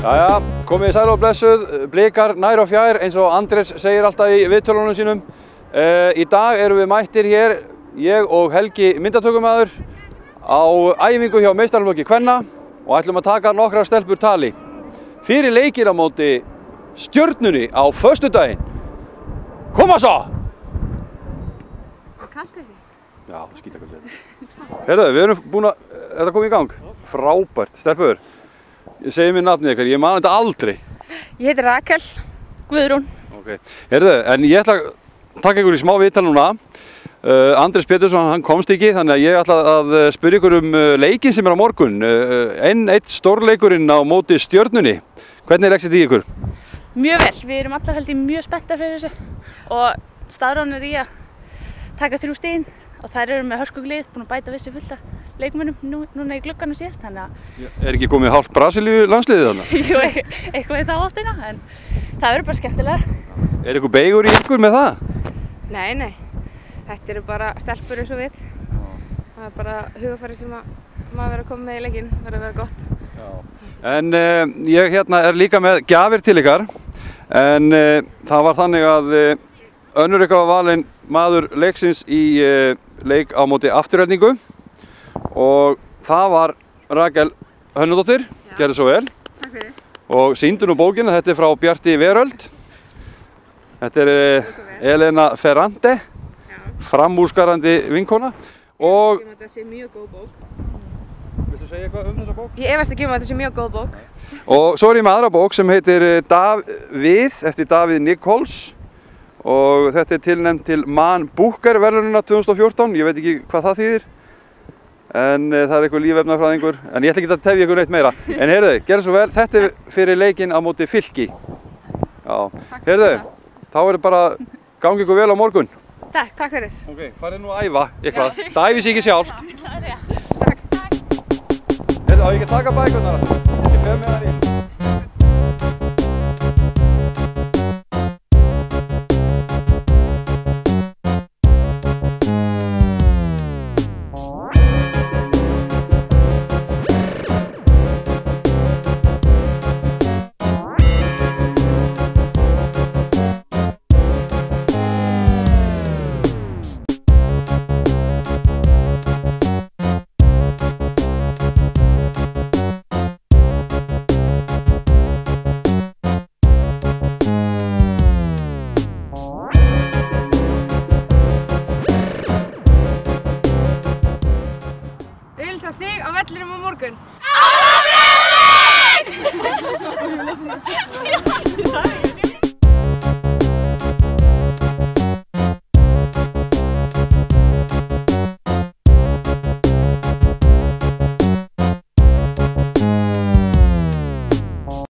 Jæja, komið sæl og blessuð, blikar nær og fjær eins og Andrés segir alltaf í viðtölunum sínum. Í dag erum við mættir hér, ég og Helgi myndatökumaður, á æfingu hjá meistaraflokki kvenna og ætlum að taka nokkrar stelpur tali. Fyrir leikir á móti Stjörnunni á föstudaginn. Koma svo! Það er kalt þessi. Já, skítakalt þetta. Herðu, við erum búin að, þetta komið í gang. Frábært, stelpur. Ég segi mér nafnið ykkar, ég man þetta aldrei. Ég heiti Rakel Guðrún. Ok, herðu, en ég ætla að taka ykkur í smá viðtal núna. Andrés Pétursson, hann komst ekki, þannig að ég ætla að spyrja ykkur leikinn sem á morgun. Einn stórleikurinn á móti Stjörnunni. Hvernig er leggst þetta í ykkur? Mjög vel, við erum allar held ég mjög spenntar fyrir þessu og staðráðnir í að taka 3 stigin og þær eru með hörkuglið, búin að bæta við sig fullt af leikmönnum núna í glugganum síðast, þannig að... Er ekki komið hálft Brasilíu landsliðið þarna? Jú, eitthvað í þá áttina, en það verður bara skemmtilega. Er eitthvað beigur í ykkur með það? Nei, þetta eru bara stelpur eins og við. Það er bara hugafæri sem maður verður að koma með í leikinn, verður að vera gott. Já. En ég hérna er líka með gjafir til ykkar, en það var þannig að önnur ykkar var valinn maður leiksins í leik á móti Aftureldingu og það var Rakel Hönnudóttir, gerði svo vel. Takk fyrir. Og sýndu nú bókina, þetta er frá Bjarti Veröld. Þetta er Elena Ferrante, framúrskarandi vinkona. Og... Ég efast ekki um að þetta sé mjög góð bók. Viltu segja eitthvað þessa bók? Ég efast ekki um að þetta sé mjög góð bók. Og svo er ég með aðra bók sem heitir Davíð, eftir Davíð Nichols. Og þetta er tilnefnt til Man Booker verðlaunanna 2014, ég veit ekki hvað það þýðir. En það er eitthvað lífefnafræðingur, en ég ætla ekki að tefja ykkur neitt meira. En heyrðu, gerðu svo vel, þetta er fyrir leikinn á móti Fylki. Já, heyrðu, þá er bara gangi ykkur vel á morgun. Takk fyrir. Ok, farið nú að æfa eitthvað, það æfi sig ekki sjálft. Heyrðu, á ég ekki að taka bækurnar? Ég fer með þær í. Við viljum sjá þig á vellinum á morgun.